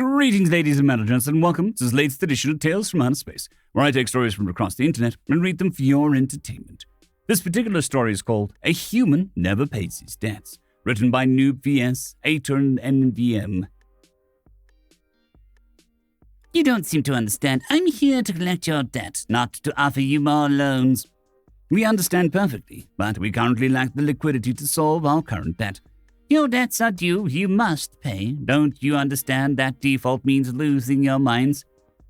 Greetings, ladies and gentlemen, and welcome to this latest edition of Tales from Outer Space, where I take stories from across the internet and read them for your entertainment. This particular story is called A Human Never Pays His Debts, written by Noob VS, Ater, and NVM. You don't seem to understand. I'm here to collect your debt, not to offer you more loans. We understand perfectly, but we currently lack the liquidity to solve our current debt. Your debts are due, you must pay. Don't you understand that default means losing your mines?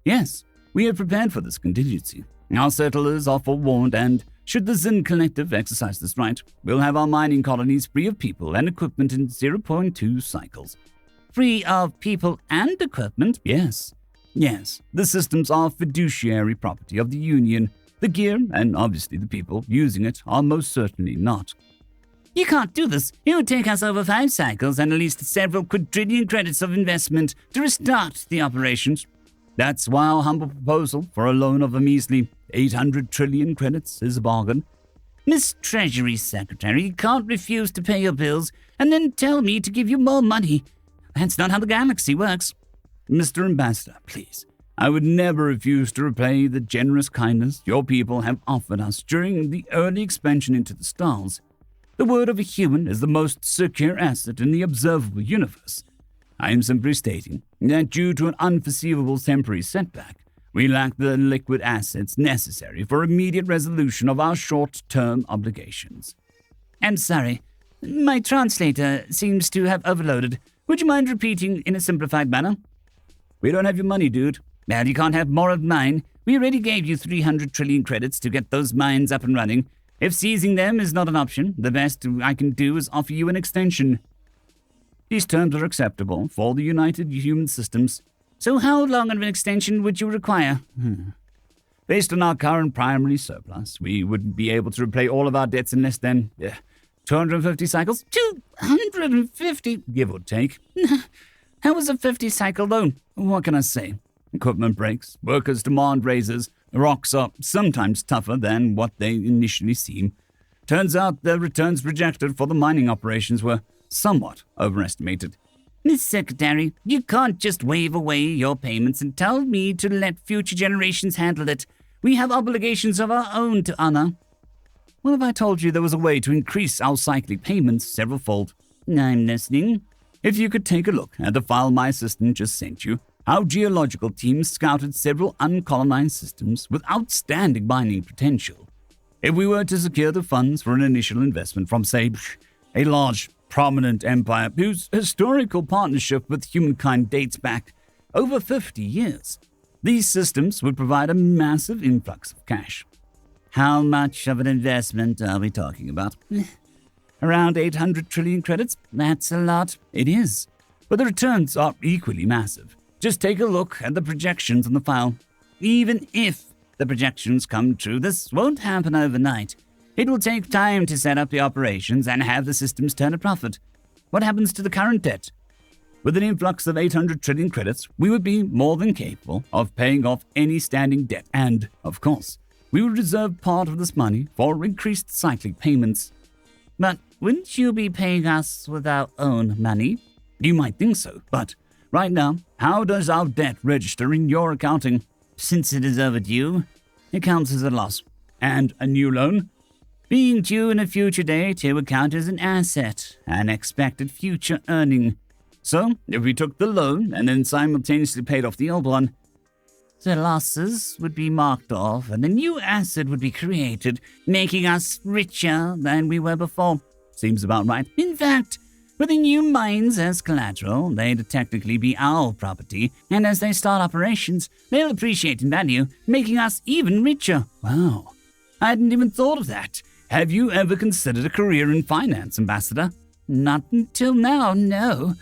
Yes, we have prepared for this contingency. Our settlers are forewarned, and should the Zen Collective exercise this right, we'll have our mining colonies free of people and equipment in 0.2 cycles. Free of people and equipment? Yes, the systems are fiduciary property of the Union. The gear, and obviously the people using it, are most certainly not. You can't do this. It would take us over 5 cycles and at least several quadrillion credits of investment to restart the operations. That's why our humble proposal for a loan of a measly 800 trillion credits is a bargain. Miss Treasury Secretary, you can't refuse to pay your bills and then tell me to give you more money. That's not how the galaxy works. Mr. Ambassador, please. I would never refuse to repay the generous kindness your people have offered us during the early expansion into the stars. The word of a human is the most secure asset in the observable universe. I am simply stating that due to an unforeseeable temporary setback, we lack the liquid assets necessary for immediate resolution of our short-term obligations. I'm sorry. My translator seems to have overloaded. Would you mind repeating in a simplified manner? We don't have your money, dude. Well, you can't have more of mine. We already gave you 300 trillion credits to get those mines up and running. If seizing them is not an option, the best I can do is offer you an extension. These terms are acceptable for the United Human Systems. So how long of an extension would you require? Based on our current primary surplus, we would be able to repay all of our debts in less than 250 cycles. 250? Give or take. How was a 50-cycle loan? What can I say? Equipment breaks, workers demand raises, rocks are sometimes tougher than what they initially seem. Turns out the returns projected for the mining operations were somewhat overestimated. Miss Secretary, you can't just wave away your payments and tell me to let future generations handle it. We have obligations of our own to honor. What if I told you there was a way to increase our cyclic payments several-fold? I'm listening. If you could take a look at the file my assistant just sent you, our geological team scouted several uncolonized systems with outstanding mining potential. If we were to secure the funds for an initial investment from, say, a large, prominent empire whose historical partnership with humankind dates back over 50 years, these systems would provide a massive influx of cash. How much of an investment are we talking about? Around 800 trillion credits? That's a lot. It is, but the returns are equally massive. Just take a look at the projections on the file. Even if the projections come true, this won't happen overnight. It will take time to set up the operations and have the systems turn a profit. What happens to the current debt? With an influx of 800 trillion credits, we would be more than capable of paying off any standing debt. And, of course, we would reserve part of this money for increased cyclic payments. But wouldn't you be paying us with our own money? You might think so, but right now, how does our debt register in your accounting? Since it is overdue, it counts as a loss. And a new loan? Being due in a future date, it would count as an asset, an expected future earning. So, if we took the loan and then simultaneously paid off the old one, the losses would be marked off and a new asset would be created, making us richer than we were before. Seems about right. In fact, with the new mines as collateral, they'd technically be our property, and as they start operations, they'll appreciate in value, making us even richer. Wow, I hadn't even thought of that. Have you ever considered a career in finance, Ambassador? Not until now, no.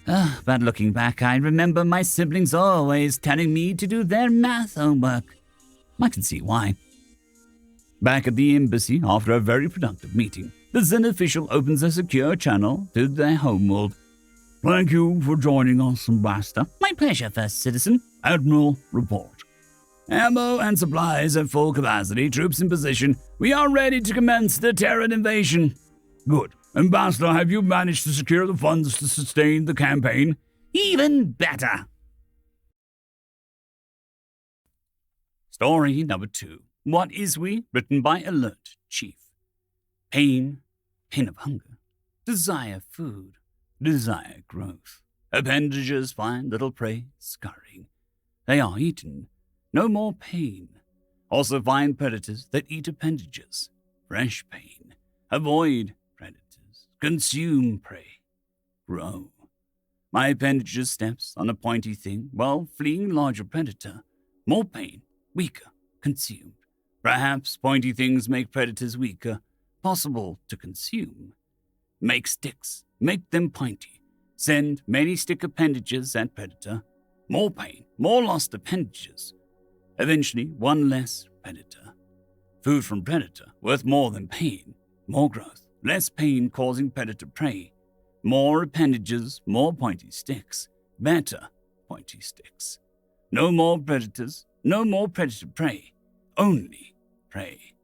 But looking back, I remember my siblings always telling me to do their math homework. I can see why. Back at the embassy, after a very productive meeting, the Zen official opens a secure channel to their homeworld. Thank you for joining us, Ambassador. My pleasure, First Citizen. Admiral, report. Ammo and supplies at full capacity, troops in position. We are ready to commence the Terran invasion. Good. Ambassador, have you managed to secure the funds to sustain the campaign? Even better. Story number 2. What is we? Written by alertchief. Pain of hunger. Desire food. Desire growth. Appendages find little prey, scurrying. They are eaten. No more pain. Also find predators that eat appendages. Fresh pain. Avoid predators. Consume prey. Grow. My appendages steps on a pointy thing while fleeing larger predator. More pain. Weaker. Consumed. Perhaps pointy things make predators weaker. Possible to consume. Make sticks. Make them pointy. Send many stick appendages at predator. More pain. More lost appendages. Eventually, one less predator. Food from predator, worth more than pain. More growth, less pain causing predator prey. More appendages, more pointy sticks. Better pointy sticks. No more predators, no more predator prey. Only prey.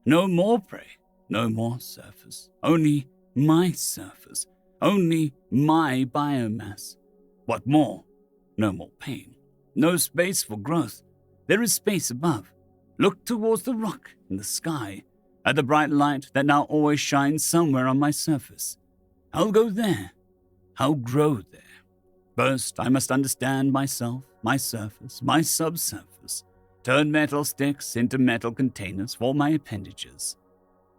No more prey, no more surface. Only my surface. Only my biomass. What more? No more pain. No space for growth. There is space above. Look towards the rock in the sky, at the bright light that now always shines somewhere on my surface. I'll go there. I'll grow there. First, I must understand myself, my surface, my subsurface. Turn metal sticks into metal containers for my appendages.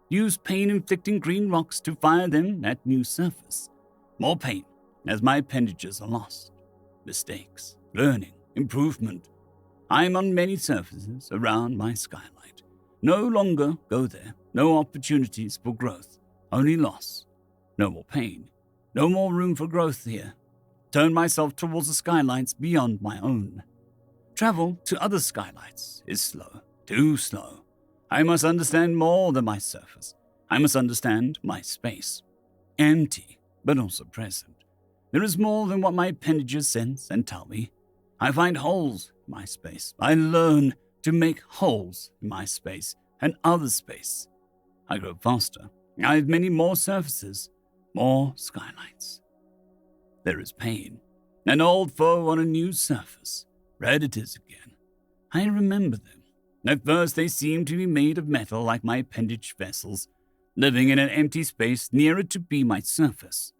Use pain-inflicting green rocks to fire them at new surface. More pain, as my appendages are lost. Mistakes, learning, improvement. I am on many surfaces around my skylight. No longer go there. No opportunities for growth. Only loss. No more pain. No more room for growth here. Turn myself towards the skylights beyond my own. Travel to other skylights is slow. Too slow. I must understand more than my surface. I must understand my space. Empty, but also present. There is more than what my appendages sense and tell me. I find holes in my space. I learn to make holes in my space and other space. I grow faster. I have many more surfaces, more skylights. There is pain. An old foe on a new surface. Predators again. I remember them. At first they seemed to be made of metal like my appendage vessels, living in an empty space nearer to be my surface.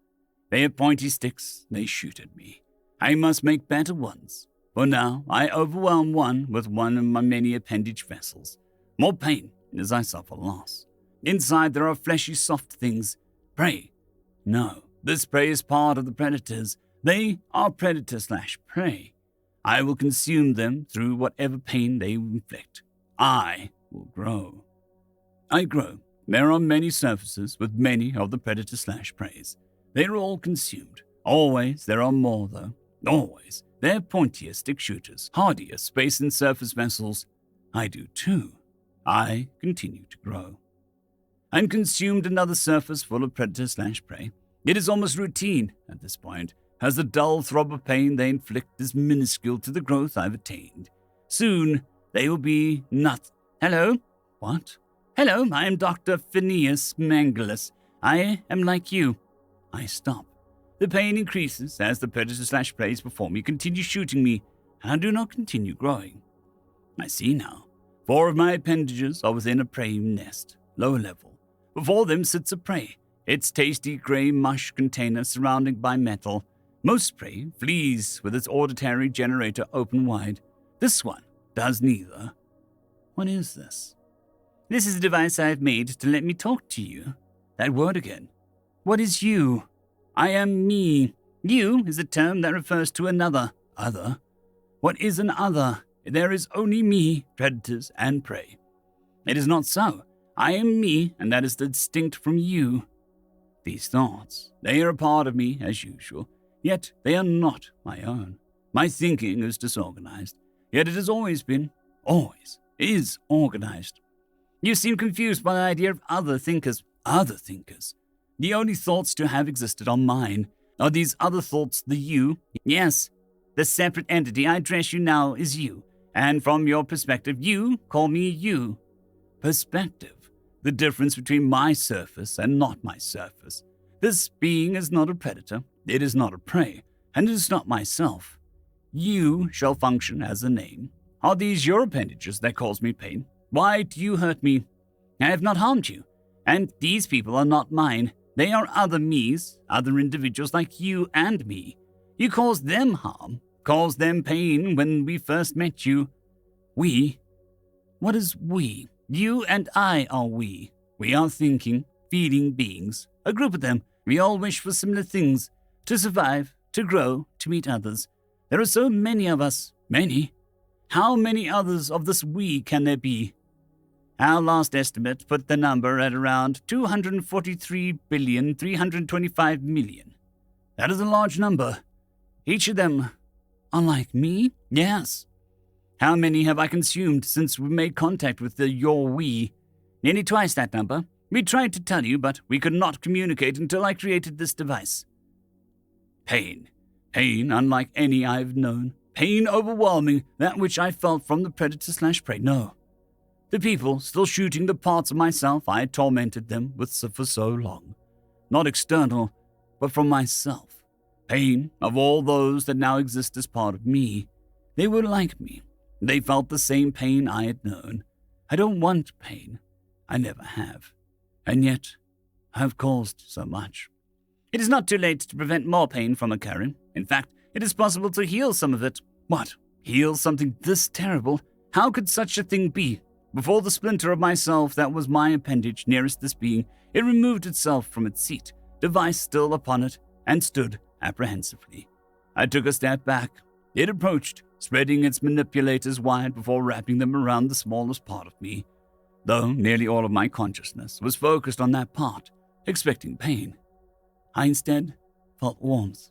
They have pointy sticks. They shoot at me. I must make better ones. For now, I overwhelm one with one of my many appendage vessels. More pain as I suffer loss. Inside there are fleshy, soft things. Prey. No, this prey is part of the predators. They are predator/prey. I will consume them through whatever pain they inflict. I will grow. I grow. There are many surfaces with many of the predator/preys. They are all consumed. Always there are more, though. Always. They're pointier stick shooters, hardier space and surface vessels. I do too. I continue to grow. I'm consumed another surface full of predator/prey. It is almost routine at this point, as the dull throb of pain they inflict is minuscule to the growth I've attained. Soon, they will be nothing. Hello? What? Hello, I am Dr. Phineas Mangalus. I am like you. I stop. The pain increases as the predator/preys before me continue shooting me, and I do not continue growing. I see now. 4 of my appendages are within a prey nest, lower level. Before them sits a prey, its tasty grey mush container surrounded by metal. Most prey flees with its auditory generator open wide. This one does neither. What is this? This is a device I have made to let me talk to you. That word again. What is you? I am me. You is a term that refers to another. Other? What is an other? There is only me, predators, and prey. It is not so. I am me, and that is distinct from you. These thoughts, they are a part of me, as usual, yet they are not my own. My thinking is disorganized, yet it has always been, always is organized. You seem confused by the idea of other thinkers. Other thinkers. The only thoughts to have existed are mine. Are these other thoughts the you? Yes. The separate entity I address you now is you, and from your perspective, you call me you. Perspective. The difference between my surface and not my surface. This being is not a predator, it is not a prey, and it is not myself. You shall function as a name. Are these your appendages that cause me pain? Why do you hurt me? I have not harmed you, and these people are not mine. They are other me's, other individuals like you and me. You caused them harm, caused them pain when we first met you. We? What is we? You and I are we. We are thinking, feeling beings, a group of them. We all wish for similar things, to survive, to grow, to meet others. There are so many of us, many. How many others of this we can there be? Our last estimate put the number at around 243,325,000,000. That is a large number. Each of them are like me? Yes. How many have I consumed since we made contact with your we? Nearly twice that number. We tried to tell you, but we could not communicate until I created this device. Pain. Pain unlike any I've known. Pain overwhelming, that which I felt from the predator/prey. No. The people still shooting the parts of myself I had tormented them with for so long. Not external, but from myself. Pain of all those that now exist as part of me. They were like me. They felt the same pain I had known. I don't want pain. I never have. And yet, I have caused so much. It is not too late to prevent more pain from occurring. In fact, it is possible to heal some of it. What? Heal something this terrible? How could such a thing be? Before the splinter of myself that was my appendage nearest this being, it removed itself from its seat, device still upon it, and stood apprehensively. I took a step back. It approached, spreading its manipulators wide before wrapping them around the smallest part of me, though nearly all of my consciousness was focused on that part, expecting pain. I instead felt warmth,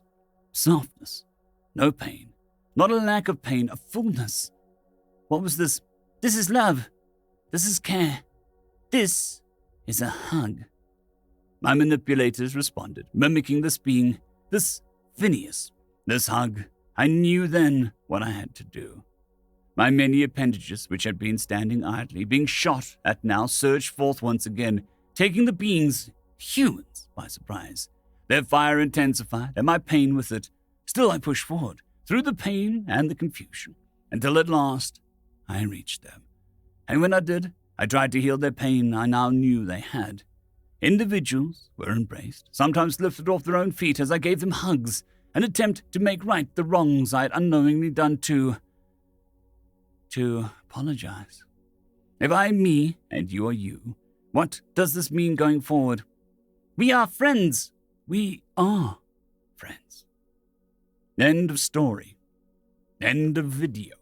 softness, no pain, not a lack of pain, a fullness. What was this? This is love. This is care. This is a hug. My manipulators responded, mimicking this being, this Phineas, this hug. I knew then what I had to do. My many appendages, which had been standing idly, being shot at now, surged forth once again, taking the beings, humans, by surprise. Their fire intensified, and my pain with it. Still I pushed forward, through the pain and the confusion, until at last I reached them. And when I did, I tried to heal their pain I now knew they had. Individuals were embraced, sometimes lifted off their own feet as I gave them hugs, an attempt to make right the wrongs I had unknowingly done to apologize. If I am me and you are you, what does this mean going forward? We are friends. We are friends. End of story. End of video.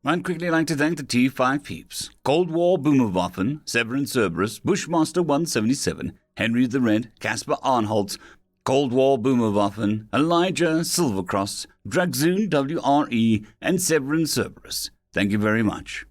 I'd quickly like to thank the T5 peeps: Cold War Boomerwaffen, Severin Cerberus, Bushmaster 177, Henry the Red, Caspar Arnholtz, Cold War Boomerwaffen, Elijah Silvercross, Dragzoon WRE, and Severin Cerberus. Thank you very much.